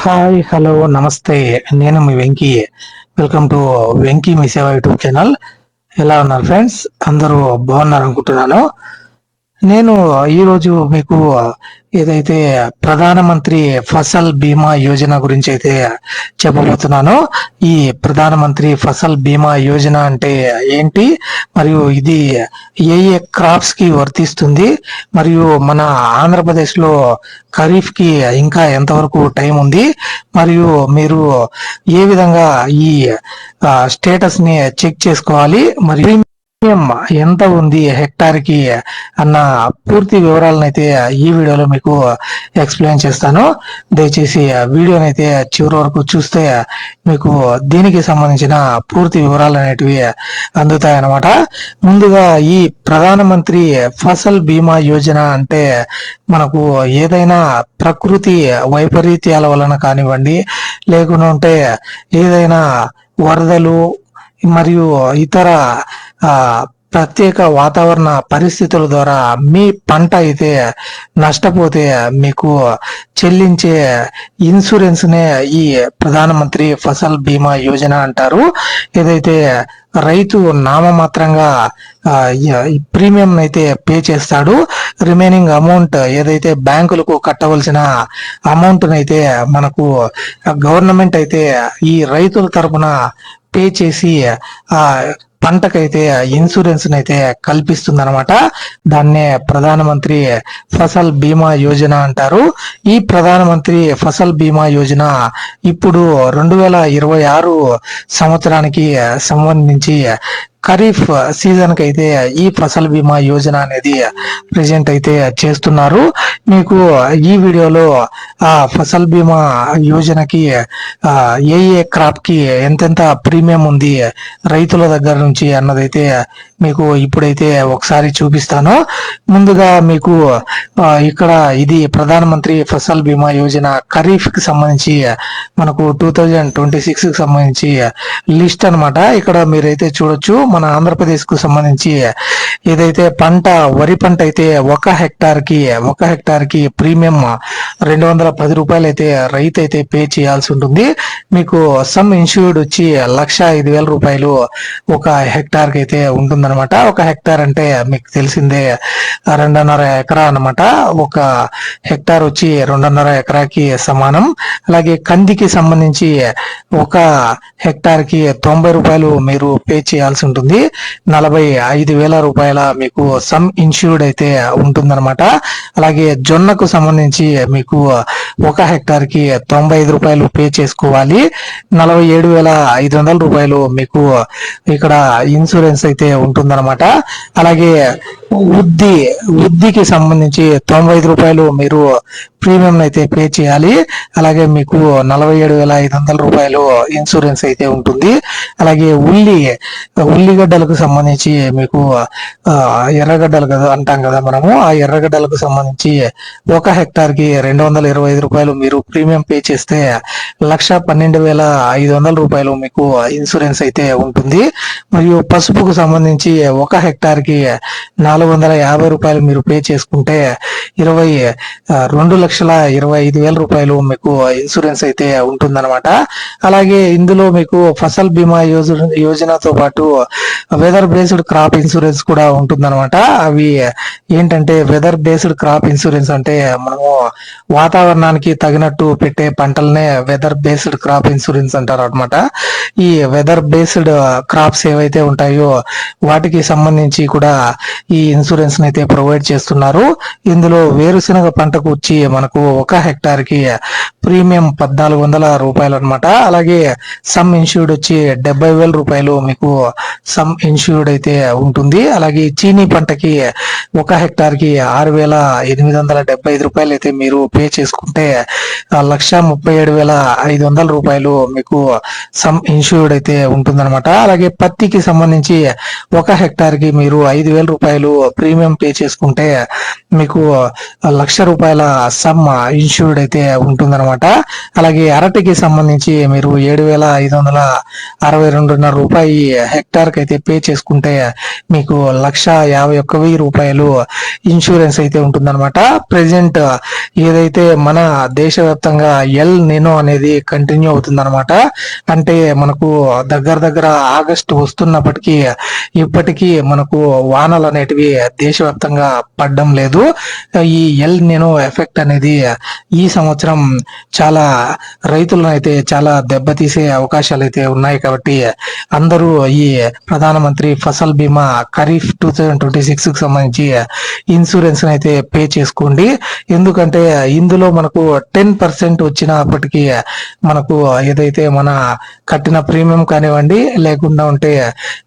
Hi hello నమస్తే. నేను మీ Venky. Welcome to Venky మీ సేవ యూట్యూబ్ ఛానల్. ఎలా ఉన్నారు ఫ్రెండ్స్? అందరూ బాగున్నారు అనుకుంటున్నాను. నేను ఈరోజు మీకు ఏదైతే ప్రధానమంత్రి ఫసల్ బీమా యోజన గురించి అయితే చెప్పబోతున్నాను. ఈ ప్రధానమంత్రి ఫసల్ బీమా యోజన అంటే ఏంటి, మరియు ఇది ఏ ఏ క్రాప్స్ కి వర్తిస్తుంది, మరియు మన ఆంధ్రప్రదేశ్ లో ఖరీఫ్ కి ఇంకా ఎంతవరకు టైం ఉంది, మరియు మీరు ఏ విధంగా ఈ స్టేటస్ ని చెక్ చేసుకోవాలి, మరియు ప్రీమియం ఎంత ఉంది హెక్టార్ కి అన్న పూర్తి వివరాలను అయితే ఈ వీడియోలో మీకు ఎక్స్ప్లెయిన్ చేస్తాను. దయచేసి వీడియోని అయితే చివరి వరకు చూస్తే మీకు దీనికి సంబంధించిన పూర్తి వివరాలు అనేటివి అందుతాయన్నమాట. ముందుగా ఈ ప్రధానమంత్రి ఫసల్ బీమా యోజన అంటే మనకు ఏదైనా ప్రకృతి వైపరీత్యాల వలన కానివ్వండి, లేకుంటే ఏదైనా వరదలు మరియు ఇతర ప్రత్యేక వాతావరణ పరిస్థితుల ద్వారా మీ పంట అయితే నష్టపోతే మీకు చెల్లించే ఇన్సూరెన్స్ నే ఈ ప్రధానమంత్రి ఫసల్ బీమా యోజన అంటారు. ఏదైతే రైతు నామమాత్రంగా ప్రీమియం అయితే పే చేస్తాడు, రిమైనింగ్ అమౌంట్ ఏదైతే బ్యాంకులకు కట్టవలసిన అమౌంట్ అయితే మనకు గవర్నమెంట్ అయితే ఈ రైతుల తరపున పే చేసి ఆ పంటకైతే ఇన్సూరెన్స్ అయితే కల్పిస్తుంది అనమాట. దాన్నే ప్రధానమంత్రి ఫసల్ బీమా యోజన అంటారు. ఈ ప్రధానమంత్రి ఫసల్ బీమా యోజన ఇప్పుడు 2026 సంవత్సరానికి సంబంధించి ఖరీఫ్ సీజన్ కి అయితే ఈ ఫసల్ బీమా యోజన అనేది ప్రెజెంట్ అయితే చేస్తున్నారు. మీకు ఈ వీడియోలో ఆ ఫసల్ బీమా యోజనకి ఏ ఏ క్రాప్ కి ఎంతెంత ప్రీమియం ఉంది రైతుల దగ్గర నుంచి అన్నదైతే మీకు ఇప్పుడైతే ఒకసారి చూపిస్తాను. ముందుగా మీకు ఇక్కడ ఇది ప్రధానమంత్రి ఫసల్ బీమా యోజన ఖరీఫ్ కి సంబంధించి మనకు 2026 కి సంబంధించి లిస్ట్ అనమాట. ఇక్కడ మీరైతే చూడొచ్చు. మన ఆంధ్రప్రదేశ్ కు సంబంధించి ఏదైతే పంట వరి పంట అయితే ఒక హెక్టార్ కి ప్రీమియం 210 రూపాయలు అయితే రైతు అయితే పే చేయాల్సి ఉంటుంది. మీకు సమ్ ఇన్సూర్డ్ వచ్చి 1,05,000 రూపాయలు ఒక హెక్టార్ కి అయితే ఉంటుందన్నమాట. ఒక హెక్టార్ అంటే మీకు తెలిసిందే 2.5 ఎకరా అనమాట. ఒక హెక్టార్ వచ్చి 2.5 ఎకరాకి సమానం. అలాగే కందికి సంబంధించి ఒక హెక్టార్ కి 90 రూపాయలు మీరు పే చేయాల్సి ఉంటుంది. 45,000 రూపాయల మీకు సమ్ ఇన్సూర్డ్ అయితే ఉంటుందన్నమాట. అలాగే జొన్నకు సంబంధించి మీకు ఒక హెక్టార్ కి 95 రూపాయలు పే చేసుకోవాలి. 47,500 రూపాయలు మీకు ఇక్కడ ఇన్సూరెన్స్ అయితే ఉంటుందన్నమాట. అలాగే ఉద్దికి సంబంధించి 95 రూపాయలు మీరు ప్రీమియం అయితే పే చేయాలి. అలాగే మీకు 47,500 రూపాయలు ఇన్సూరెన్స్ అయితే ఉంటుంది. అలాగే ఉల్లిగడ్డలకు సంబంధించి మీకు ఎర్రగడ్డలు కదా అంటాం కదా మనము, ఆ ఎర్రగడ్డలకు సంబంధించి ఒక హెక్టార్ కి 225 రూపాయలు మీరు ప్రీమియం పే చేస్తే 1,12,500 రూపాయలు మీకు ఇన్సూరెన్స్ అయితే ఉంటుంది. మరియు పసుపుకు సంబంధించి ఒక హెక్టార్ కి 450 రూపాయలు మీరు పే చేసుకుంటే 2,25,000 రూపాయలు మీకు ఇన్సూరెన్స్ అయితే ఉంటుందన్నమాట. అలాగే ఇందులో మీకు ఫసల్ బీమా యోజనతో పాటు వెదర్ బేస్డ్ క్రాప్ ఇన్సూరెన్స్ కూడా ఉంటుందన్నమాట. అవి ఏంటంటే వెదర్ బేస్డ్ క్రాప్ ఇన్సూరెన్స్ అంటే మనము వాతావరణానికి తగినట్టు పెట్టే పంటలనే వెదర్ బేస్డ్ క్రాప్ ఇన్సూరెన్స్ అంటారు అనమాట. ఈ వెదర్ బేస్డ్ క్రాప్స్ ఏవైతే ఉంటాయో వాటికి సంబంధించి కూడా ఈ ఇన్సూరెన్స్ అయితే ప్రొవైడ్ చేస్తున్నారు. ఇందులో వేరుశనగ పంటకు వచ్చి మనకు ఒక హెక్టార్ కి ప్రీమియం 1,400 రూపాయలు అనమాట. అలాగే సమ్ ఇన్సూర్డ్ వచ్చి 70,000 రూపాయలు మీకు సమ్ ఇన్సూర్డ్ అయితే ఉంటుంది. అలాగే చీనీ పంటకి ఒక హెక్టార్ కి 6,875 రూపాయలు అయితే మీరు పే చేసుకుంటే 1,37,500 రూపాయలు మీకు సమ్ ఇన్సూర్డ్ అయితే ఉంటుందన్నమాట. అలాగే పత్తికి సంబంధించి ఒక హెక్టార్ కి మీరు 5,000 రూపాయలు ప్రీమియం పే చేసుకుంటే మీకు 1,00,000 రూపాయల సమ్ ఇన్సూర్డ్ అయితే ఉంటుందన్నమాట. అలాగే అరటికి సంబంధించి మీరు 7,562.5 రూపాయి హెక్టార్ హెక్టార్ కి అయితే పే చేసుకుంటే మీకు 1,51,000 రూపాయలు ఇన్సూరెన్స్ అయితే ఉంటుందన్నమాట. ప్రెసెంట్ ఏదైతే మన దేశవ్యాప్తంగా ఎల్ నినో అనేది కంటిన్యూ అవుతుందన్నమాట. అంటే మనకు దగ్గర దగ్గర ఆగస్టు వస్తున్నప్పటికీ ఇప్పటికీ మనకు వానలు అనేటివి దేశవ్యాప్తంగా పడడం లేదు. ఈ ఎల్ నినో ఎఫెక్ట్ అనేది ఈ సంవత్సరం చాలా రైతులను అయితే చాలా దెబ్బతీసే అవకాశాలు అయితే ఉన్నాయి. కాబట్టి అందరూ ఈ ప్రధానమంత్రి ఫసల్ బీమా ఖరీఫ్ 2026 కి సంబంధించి ఇన్సూరెన్స్ అయితే పే చేసుకోండి. ఎందుకంటే ఇందులో మనకు 10% వచ్చినప్పటికీ మనకు ఏదైతే మన కట్టిన ప్రీమియం కానివ్వండి, లేకుండా ఉంటే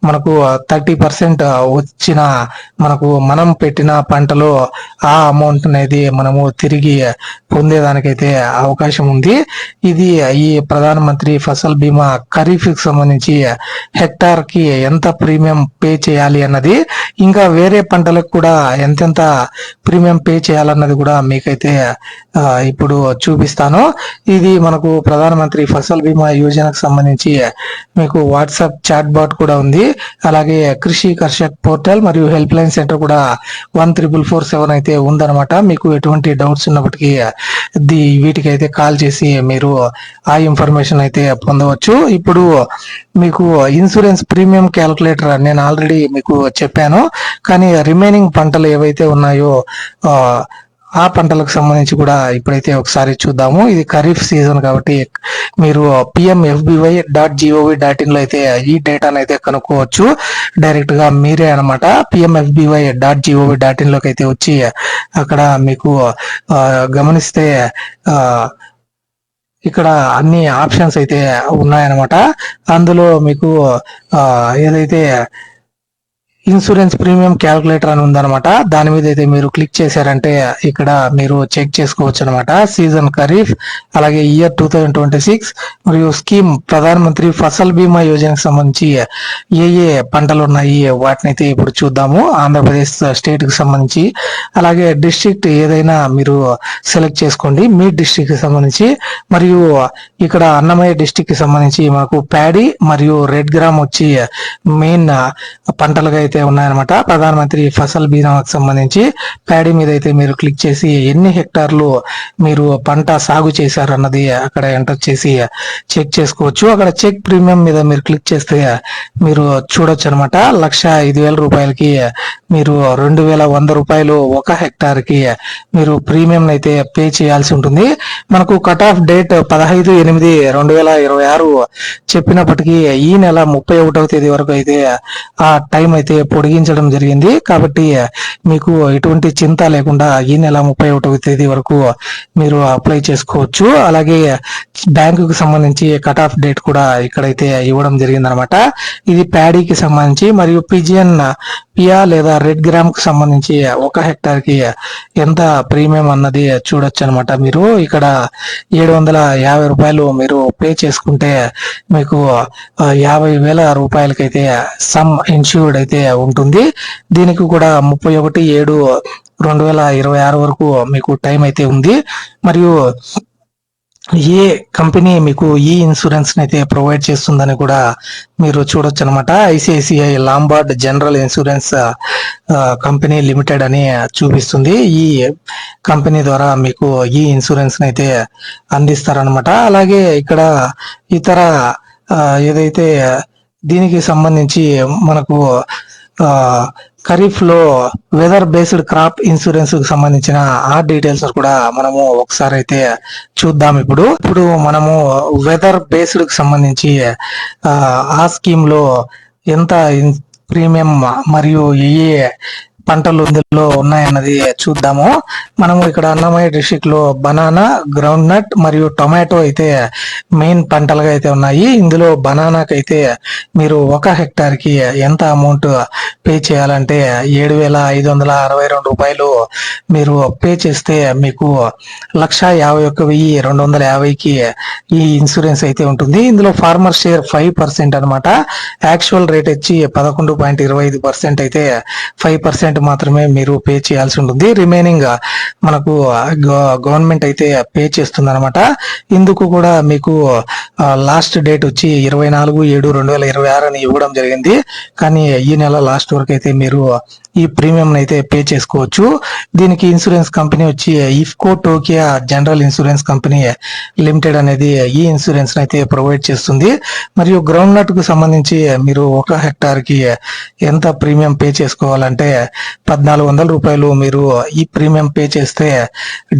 మనకు 30% వచ్చిన మనం పెట్టిన పంటలో ఆ అమౌంట్ అనేది మనము తిరిగి పొందేదానికైతే అవకాశం ఉంది. ఇది ఈ ప్రధానమంత్రి ఫసల్ బీమా ఖరీఫ్ కి సంబంధించి హెక్టార్ కి ఎంత ప్రీమియం పే చేయాలి అన్నది, ఇంకా వేరే పంటలకు కూడా ఎంతెంత ప్రీమియం పే చేయాలన్నది కూడా మీకైతే ఇప్పుడు చూపిస్తాను. ఇది మనకు ప్రధానమంత్రి ఫసల్ బీమా యోజనకు సంబంధించి మీకు వాట్సాప్ చాట్ బాట్ కూడా ఉంది. అలాగే కృషి కర్షక్ పోర్టల్ మరియు హెల్ప్ లైన్ సెంటర్ కూడా 14447 అయితే ఉందన్నమాట. మీకు ఎటువంటి డౌట్స్ ఉన్నప్పటికీ వీటికి అయితే కాల్ చేసి మీరు ఆ ఇన్ఫర్మేషన్ అయితే పొందవచ్చు. ఇప్పుడు మీకు ఇన్సూరెన్స్ ప్రీమియం క్యాలిక్యులేటర్ నేను ఆల్రెడీ మీకు చెప్పాను, కానీ రిమైనింగ్ పంటలు ఏవైతే ఉన్నాయో ఆ పంటలకు సంబంధించి కూడా ఇప్పుడైతే ఒకసారి చూద్దాము. ఇది ఖరీఫ్ సీజన్ కాబట్టి మీరు PMFBY.gov.in లో అయితే ఈ డేటాను అయితే కనుక్కోవచ్చు. డైరెక్ట్ గా మీరే అనమాట PMFBY.gov.in లోకి అయితే వచ్చి అక్కడ మీకు గమనిస్తే ఇక్కడ అన్ని ఆప్షన్స్ అయితే ఉన్నాయన్నమాట. అందులో మీకు ఏదైతే ఇన్సూరెన్స్ ప్రీమియం క్యాలిక్యులేటర్ అని ఉందన్నమాట, దాని మీద అయితే మీరు క్లిక్ చేశారంటే ఇక్కడ మీరు చెక్ చేసుకోవచ్చు అనమాట. సీజన్ ఖరీఫ్, అలాగే ఇయర్ 2026 మరియు స్కీమ్ ప్రధానమంత్రి ఫసల్ బీమా యోజనకు సంబంధించి ఏ ఏ పంటలు ఉన్నాయి వాటిని అయితే ఇప్పుడు చూద్దాము. ఆంధ్రప్రదేశ్ స్టేట్ కి సంబంధించి, అలాగే డిస్ట్రిక్ట్ ఏదైనా మీరు సెలెక్ట్ చేసుకోండి మీ డిస్ట్రిక్ట్ కి సంబంధించి. మరియు ఇక్కడ అన్నమయ్య డిస్ట్రిక్ట్ కి సంబంధించి మాకు ప్యాడీ మరియు రెడ్ గ్రామ్ వచ్చి మెయిన్ పంటలుగా అయితే ఉన్నాయన్నమాట. ప్రధానమంత్రి ఫసల్ బీమాకు సంబంధించి ప్యాడీ మీద అయితే మీరు క్లిక్ చేసి ఎన్ని హెక్టార్లు మీరు పంట సాగు చేశారు అన్నది అక్కడ ఎంటర్ చేసి చెక్ చేసుకోవచ్చు. అక్కడ చెక్ ప్రీమియం మీద మీరు క్లిక్ చేస్తే మీరు చూడొచ్చు అనమాట. 1,05,000 రూపాయలకి మీరు 2,100 రూపాయలు ఒక హెక్టార్ కి మీరు ప్రీమియం అయితే పే చేయాల్సి ఉంటుంది. మనకు కట్ ఆఫ్ డేట్ 15/8/2026 చెప్పినప్పటికీ ఈ నెల 31వ తేదీ వరకు అయితే ఆ టైం అయితే పొడిగించడం జరిగింది. కాబట్టి మీకు ఎటువంటి చింత లేకుండా ఈ నెల 31వ తేదీ వరకు మీరు అప్లై చేసుకోవచ్చు. అలాగే బ్యాంకుకి సంబంధించి కట్ ఆఫ్ డేట్ కూడా ఇక్కడైతే ఇవ్వడం జరిగింది అనమాట. ఇది ప్యాడీకి సంబంధించి. మరియు పిజిఎన్ పియా లేదా రెడ్ గ్రామ్ కు సంబంధించి ఒక హెక్టార్ కి ఎంత ప్రీమియం అన్నది చూడొచ్చు అనమాట. మీరు ఇక్కడ 750 రూపాయలు మీరు పే చేసుకుంటే మీకు 50,000 రూపాయలకైతే సమ్ ఇన్సూర్డ్ అయితే ఉంటుంది. దీనికి కూడా 31/7/2026 వరకు మీకు టైం అయితే ఉంది. మరియు ఏ కంపెనీ మీకు ఈ ఇన్సూరెన్స్ అయితే ప్రొవైడ్ చేస్తుందని కూడా మీరు చూడొచ్చు అనమాట. ICICI Lombard general insurance company limited అని చూపిస్తుంది. ఈ కంపెనీ ద్వారా మీకు ఈ ఇన్సూరెన్స్ అయితే అందిస్తారనమాట. అలాగే ఇక్కడ ఇతర ఏదైతే దీనికి సంబంధించి మనకు ఖరీఫ్ లో వెదర్ బేస్డ్ క్రాప్ ఇన్సూరెన్స్ కు సంబంధించిన ఆ డీటెయిల్స్ కూడా మనము ఒకసారి అయితే చూద్దాం. ఇప్పుడు మనము వెదర్ బేస్డ్ కు సంబంధించి ఆ స్కీమ్ లో ఎంత ప్రీమియం మరియు ఏ పంటలు ఇందులో ఉన్నాయన్నది చూద్దాము. మనము ఇక్కడ అన్నమయ్య డిస్ట్రిక్ట్ లో బనానా, గ్రౌండ్ నట్ మరియు టొమాటో అయితే మెయిన్ పంటలుగా అయితే ఉన్నాయి. ఇందులో బనానాకి అయితే మీరు ఒక హెక్టార్ కి ఎంత అమౌంట్ పే చేయాలంటే 7,562 రూపాయలు మీరు పే చేస్తే మీకు 1,51,250కి ఈ ఇన్సూరెన్స్ అయితే ఉంటుంది. ఇందులో ఫార్మర్ షేర్ 5% అనమాట. యాక్చువల్ రేట్ వచ్చి 11.25% అయితే 5% 2% మాత్రమే మీరు పే చేయాల్సి ఉంటుంది. రిమైనింగ్ మనకు గవర్నమెంట్ అయితే పే చేస్తుంది అనమాట. ఇందుకు కూడా మీకు లాస్ట్ డేట్ వచ్చి 24/7/2026 అని ఇవ్వడం జరిగింది. కానీ ఈ నెల లాస్ట్ వరకు అయితే మీరు ఈ ప్రీమియం అయితే పే చేసుకోవచ్చు. దీనికి ఇన్సూరెన్స్ కంపెనీ వచ్చి IFFCO Tokio general insurance company limited అనేది ఈ ఇన్సూరెన్స్ అయితే ప్రొవైడ్ చేస్తుంది. మరియు గ్రౌండ్ నట్ కు సంబంధించి మీరు 1 హెక్టార్ కి ఎంత ప్రీమియం పే చేసుకోవాలంటే 1,400 రూపాయలు మీరు ఈ ప్రీమియం పే చేస్తే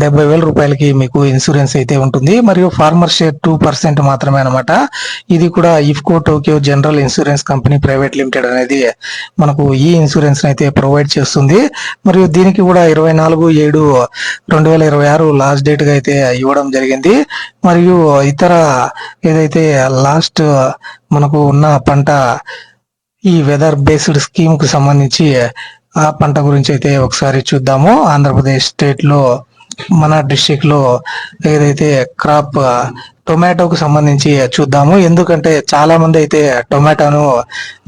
70,000 రూపాయలకి మీకు ఇన్సూరెన్స్ అయితే ఉంటుంది. మరియు ఫార్మర్ షేర్ 2% మాత్రమే అనమాట. ఇది కూడా IFFCO Tokyo general insurance company private limited అనేది మనకు ఈ ఇన్సూరెన్స్ అయితే ప్రొవైడ్ చేస్తుంది. మరియు దీనికి కూడా 24/7/2026 లాస్ట్ డేట్ గా అయితే ఇవ్వడం జరిగింది. మరియు ఇతర ఏదైతే లాస్ట్ మనకు ఉన్న పంట ఈ వెదర్ బేస్డ్ స్కీమ్ కు సంబంధించి ఆ పంట గురించి అయితే ఒకసారి చూద్దాము. ఆంధ్రప్రదేశ్ స్టేట్ లో మన డిస్ట్రిక్ట్ లో ఏదైతే క్రాప్ టొమాటోకు సంబంధించి చూద్దాము. ఎందుకంటే చాలా మంది అయితే టొమాటోను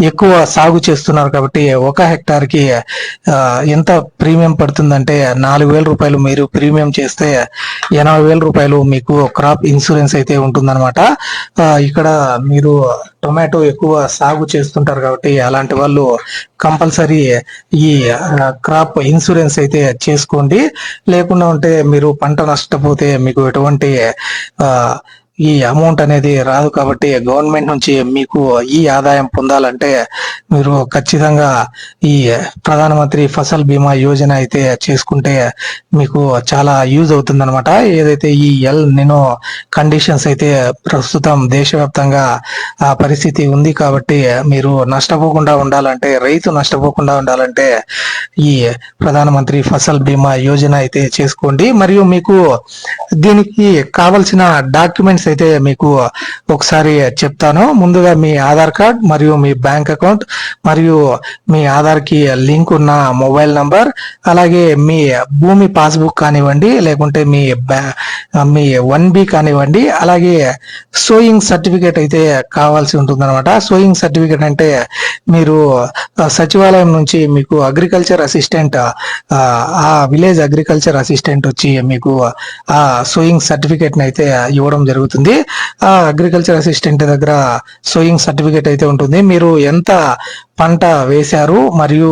ఎక్కువ సాగు చేస్తున్నారు కాబట్టి 1 హెక్టార్ కి ఎంత ప్రీమియం పడుతుందంటే 4,000 రూపాయలు మీరు ప్రీమియం చేస్తే 80,000 రూపాయలు మీకు క్రాప్ ఇన్సూరెన్స్ అయితే ఉంటుందన్నమాట. ఇక్కడ మీరు టొమాటో ఎక్కువ సాగు చేస్తుంటారు కాబట్టి అలాంటి వాళ్ళు కంపల్సరీ ఈ క్రాప్ ఇన్సూరెన్స్ అయితే చేసుకోండి. లేకుండా ఉంటే మీరు పంట నష్టపోతే మీకు ఎటువంటి ఈ అమౌంట్ అనేది రాదు. కాబట్టి గవర్నమెంట్ నుంచి మీకు ఈ ఆదాయం పొందాలంటే మీరు ఖచ్చితంగా ఈ ప్రధానమంత్రి ఫసల్ బీమా యోజన అయితే చేసుకుంటే మీకు చాలా యూజ్ అవుతుంది అనమాట. ఏదైతే ఈ ఎల్ నినో కండిషన్స్ అయితే ప్రస్తుతం దేశవ్యాప్తంగా ఆ పరిస్థితి ఉంది కాబట్టి మీరు నష్టపోకుండా ఉండాలంటే, రైతు నష్టపోకుండా ఉండాలంటే ఈ ప్రధానమంత్రి ఫసల్ బీమా యోజన అయితే చేసుకోండి. మరియు మీకు దీనికి కావలసిన డాక్యుమెంట్స్ అయితే మీకు ఒకసారి చెప్తాను. ముందుగా మీ ఆధార్ కార్డ్ మరియు మీ బ్యాంక్ అకౌంట్ మరియు మీ ఆధార్ కి లింక్ ఉన్న మొబైల్ నంబర్, అలాగే మీ భూమి పాస్బుక్ కానివ్వండి, లేకుంటే మీ 1B కానివ్వండి, అలాగే సోయింగ్ సర్టిఫికేట్ అయితే కావాల్సి ఉంటుంది అనమాట. సోయింగ్ సర్టిఫికేట్ అంటే మీరు సచివాలయం నుంచి మీకు అగ్రికల్చర్ అసిస్టెంట్ ఆ విలేజ్ అగ్రికల్చర్ అసిస్టెంట్ వచ్చి మీకు ఆ సోయింగ్ సర్టిఫికేట్ అయితే ఇవ్వడం జరుగుతుంది. ఆ అగ్రికల్చర్ అసిస్టెంట్ దగ్గర సోయింగ్ సర్టిఫికేట్ అయితే ఉంటుంది. మీరు ఎంత పంట వేశారు మరియు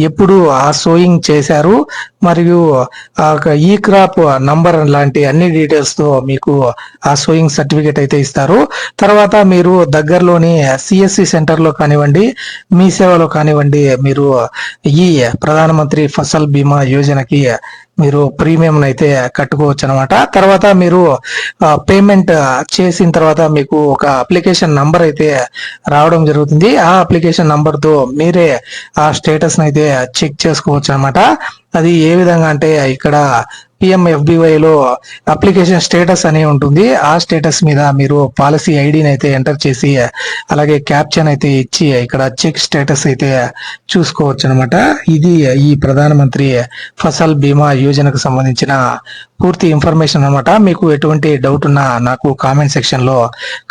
ఎప్పుడు ఆ సోయింగ్ చేశారు మరియు ఈ క్రాప్ నంబర్ లాంటి అన్ని డీటెయిల్స్ తో మీకు ఆ సోయింగ్ సర్టిఫికేట్ అయితే ఇస్తారు. తర్వాత మీరు దగ్గరలోని సిఎస్సి సెంటర్ లో కానివ్వండి, మీ సేవలో కానివ్వండి, మీరు ఈ ప్రధానమంత్రి ఫసల్ బీమా యోజనకి మీరు ప్రీమియం అయితే కట్టుకోవచ్చు అనమాట. తర్వాత మీరు పేమెంట్ చేసిన తర్వాత మీకు ఒక అప్లికేషన్ నంబర్ అయితే రావడం జరుగుతుంది. ఆ అప్లికేషన్ నంబర్ తో మీరే ఆ స్టేటస్ అయితే చెక్ చేసుకోవచ్చు అనమాట. అది ఏ విధంగా అంటే ఇక్కడ PMFBY లో అప్లికేషన్ స్టేటస్ అని ఉంటుంది. ఆ స్టేటస్ మీద మీరు పాలసీ ఐడిని అయితే ఎంటర్ చేసి అలాగే క్యాప్షన్ అయితే ఇచ్చి ఇక్కడ చెక్ స్టేటస్ అయితే చూసుకోవచ్చు అనమాట. ఇది ఈ ప్రధానమంత్రి ఫసల్ బీమా యోజనకు సంబంధించిన పూర్తి ఇన్ఫర్మేషన్ అనమాట. మీకు ఎటువంటి డౌట్ ఉన్నా నాకు కామెంట్ సెక్షన్ లో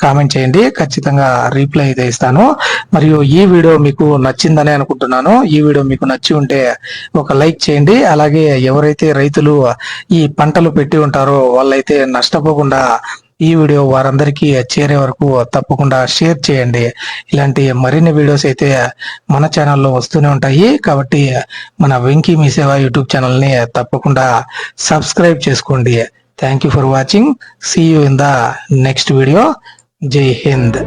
కామెంట్ చేయండి, ఖచ్చితంగా రిప్లై అయితే ఇస్తాను. మరియు ఈ వీడియో మీకు నచ్చిందని అనుకుంటున్నాను. ఈ వీడియో మీకు నచ్చి ఉంటే ఒక లైక్ చేయండి. అలాగే ఎవరైతే రైతులు ఈ పంటలు పెట్టి ఉంటారో వాళ్ళైతే నష్టపోకుండా ఈ వీడియో వారందరికీ చేరే వరకు తప్పకుండా షేర్ చేయండి. ఇలాంటి మరిన్ని వీడియోస్ అయితే మన ఛానల్లో వస్తూనే ఉంటాయి కాబట్టి మన వెంకీ మీ సేవ యూట్యూబ్ ఛానల్ ని తప్పకుండా సబ్స్క్రైబ్ చేసుకోండి. Thank you for watching. See you in the next video. జై హింద్.